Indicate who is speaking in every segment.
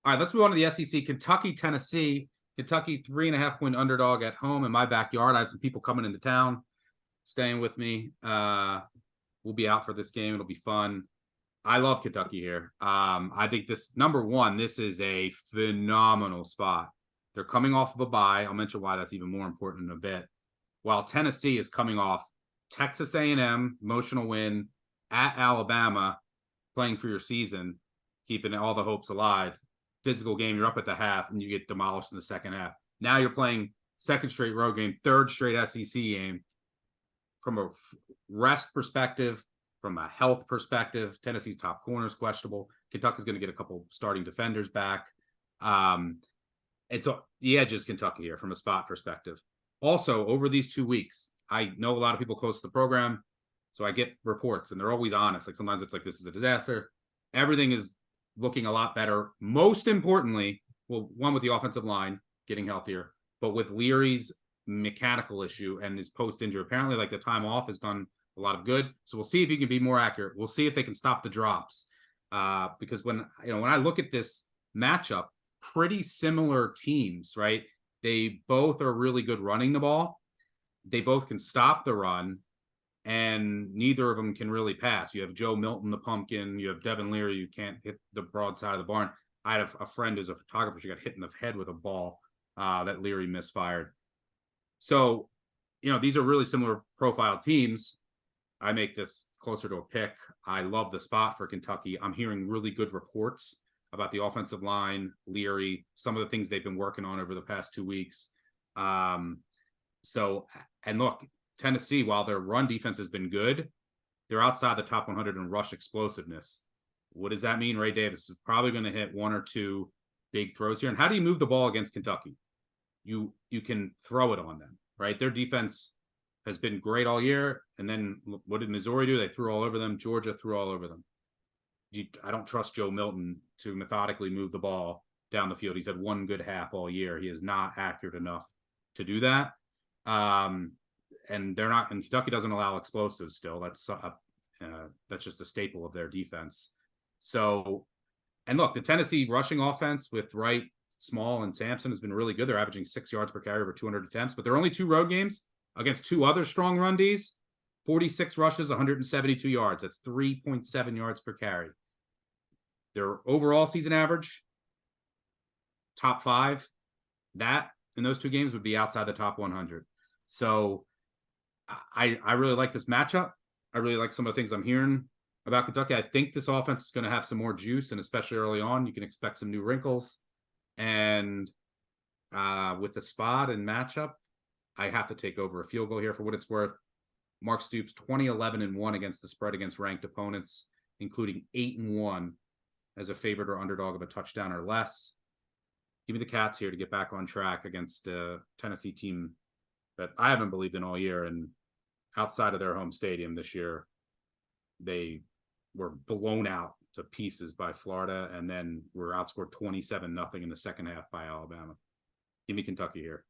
Speaker 1: All right, let's move on to the SEC. Kentucky, Tennessee. Kentucky 3.5-point underdog at home in my backyard. I have some people coming into town, staying with me. We'll be out for this game. It'll be fun. I love Kentucky here. I think number one, this is a phenomenal spot. They're coming off of a bye. I'll mention why that's even more important in a bit. While Tennessee is coming off Texas A&M, emotional win, at Alabama, playing for your season, keeping all the hopes alive. Physical game, you're up at the half, and you get demolished in the second half. Now you're playing second straight road game, third straight SEC game. From a rest perspective, from a health perspective, Tennessee's top corner is questionable. Kentucky's going to get a couple starting defenders back. And so the edge is Kentucky here from a spot perspective. Also, over these 2 weeks, I know a lot of people close to the program, so I get reports, and they're always honest. Like sometimes it's like, this is a disaster. Everything is looking a lot better. Most importantly, well, one with the offensive line getting healthier, but with Leary's mechanical issue and his post-injury, apparently like the time off has done a lot of good. So we'll see if he can be more accurate. We'll see if they can stop the drops. Because when I look at this matchup, pretty similar teams, right? They both are really good running the ball. They both can stop the run, and neither of them can really pass. You have Joe Milton, the pumpkin. You have Devin Leary. You can't hit the broad side of the barn. I had a friend who's a photographer. She got hit in the head with a ball that Leary misfired. So, these are really similar profile teams. I make this closer to a pick. I love the spot for Kentucky. I'm hearing really good reports about the offensive line, Leary, some of the things they've been working on over the past 2 weeks. And look, Tennessee, while their run defense has been good, they're outside the top 100 in rush explosiveness. What does that mean? Ray Davis is probably going to hit one or two big throws here. And how do you move the ball against Kentucky? You can throw it on them, right? Their defense has been great all year. And then what did Missouri do? They threw all over them. Georgia threw all over them. I don't trust Joe Milton to methodically move the ball down the field. He's had one good half all year. He is not accurate enough to do that. And Kentucky doesn't allow explosives still. That's just a staple of their defense. So, and look, the Tennessee rushing offense with Wright, Small, and Sampson has been really good. They're averaging 6 yards per carry over 200 attempts, but they're only 2 road games against 2 other strong run Ds. 46 rushes, 172 yards. That's 3.7 yards per carry. Their overall season average, top 5, that in those 2 games would be outside the top 100. So I really like this matchup. I really like some of the things I'm hearing about Kentucky. I think this offense is going to have some more juice, and especially early on, you can expect some new wrinkles. And with the spot and matchup, I have to take over a field goal here for what it's worth. Mark Stoops, 20-11-1 against the spread against ranked opponents, including 8-1 as a favorite or underdog of a touchdown or less. Give me the Cats here to get back on track against a Tennessee team that I haven't believed in all year. And outside of their home stadium this year, they were blown out to pieces by Florida and then were outscored 27-0 in the second half by Alabama. Give me Kentucky here.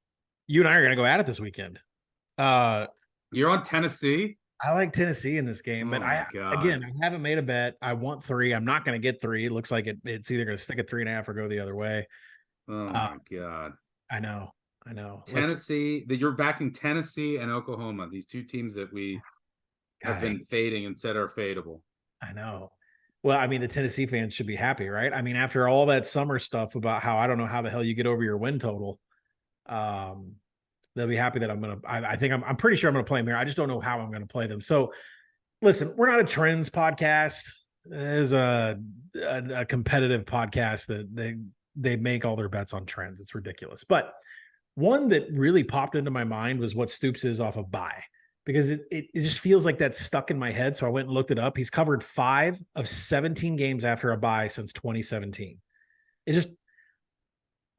Speaker 2: You and I are going to go at it this weekend.
Speaker 1: You're on Tennessee?
Speaker 2: I like Tennessee in this game, but I haven't made a bet. I want 3. I'm not going to get 3. It looks like it's either going to stick at 3.5 or go the other way.
Speaker 1: Oh my God.
Speaker 2: I know.
Speaker 1: Tennessee, that you're backing Tennessee and Oklahoma, these 2 teams that we have been fading and said are fadeable.
Speaker 2: I know. Well, I mean, the Tennessee fans should be happy, right? I mean, after all that summer stuff about how I don't know how the hell you get over your win total, they'll be happy that I'm pretty sure I'm going to play them here. I just don't know how I'm going to play them. So listen, we're not a trends podcast. There's a competitive podcast that they make all their bets on trends. It's ridiculous. But one that really popped into my mind was what Stoops is off of bye, because it just feels like that's stuck in my head. So I went and looked it up. He's covered 5 of 17 games after a bye since 2017.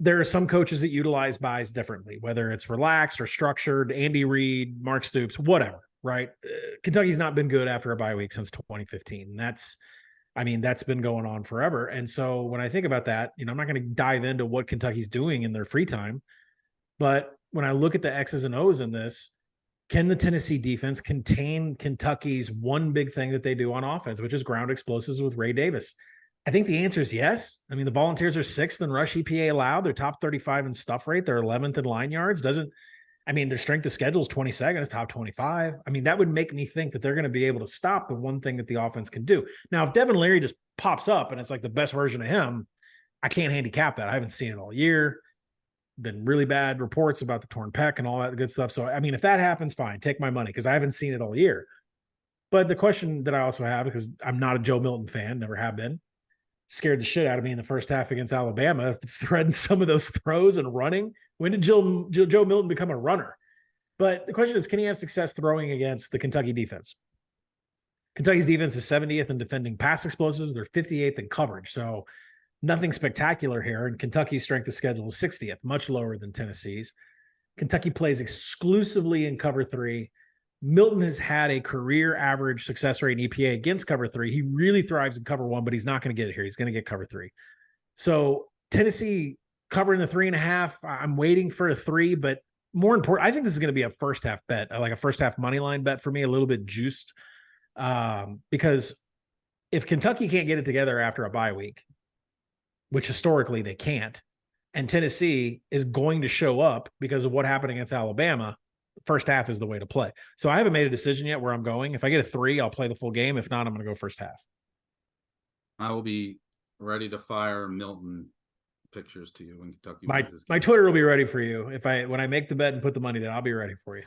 Speaker 2: There are some coaches that utilize buys differently, whether it's relaxed or structured. Andy Reid, Mark Stoops, whatever, right? Kentucky's not been good after a bye week since 2015. And that's been going on forever. And so when I think about that, I'm not going to dive into what Kentucky's doing in their free time. But when I look at the X's and O's in this, can the Tennessee defense contain Kentucky's one big thing that they do on offense, which is ground explosives with Ray Davis? I think the answer is yes. I mean, the Volunteers are 6th in rush EPA allowed. They're top 35 in stuff rate. They're 11th in line yards. Their strength of schedule is 22nd, it's top 25. I mean, that would make me think that they're going to be able to stop the one thing that the offense can do. Now, if Devin Leary just pops up and it's like the best version of him, I can't handicap that. I haven't seen it all year. Been really bad reports about the torn pec and all that good stuff. So, I mean, if that happens, fine, take my money because I haven't seen it all year. But the question that I also have, because I'm not a Joe Milton fan, never have been, scared the shit out of me in the first half against Alabama, threading some of those throws and running. When did Joe Milton become a runner? But the question is, can he have success throwing against the Kentucky defense? Kentucky's defense is 70th in defending pass explosives. They're 58th in coverage. So nothing spectacular here. And Kentucky's strength of schedule is 60th, much lower than Tennessee's. Kentucky plays exclusively in cover 3. Milton has had a career average success rate in EPA against cover 3. He really thrives in cover 1, but he's not going to get it here. He's going to get cover 3. So Tennessee covering the 3.5. I'm waiting for a 3, but more important, I think this is going to be a first half bet, like a first half money line bet for me, a little bit juiced. Because if Kentucky can't get it together after a bye week, which historically they can't, and Tennessee is going to show up because of what happened against Alabama, first half is the way to play. So I haven't made a decision yet where I'm going. If I get a 3, I'll play the full game. If not, I'm going to go first half.
Speaker 1: I will be ready to fire Milton pictures to you when Kentucky
Speaker 2: My
Speaker 1: wins this game.
Speaker 2: Twitter will be ready for you. When I make the bet and put the money down, I'll be ready for you.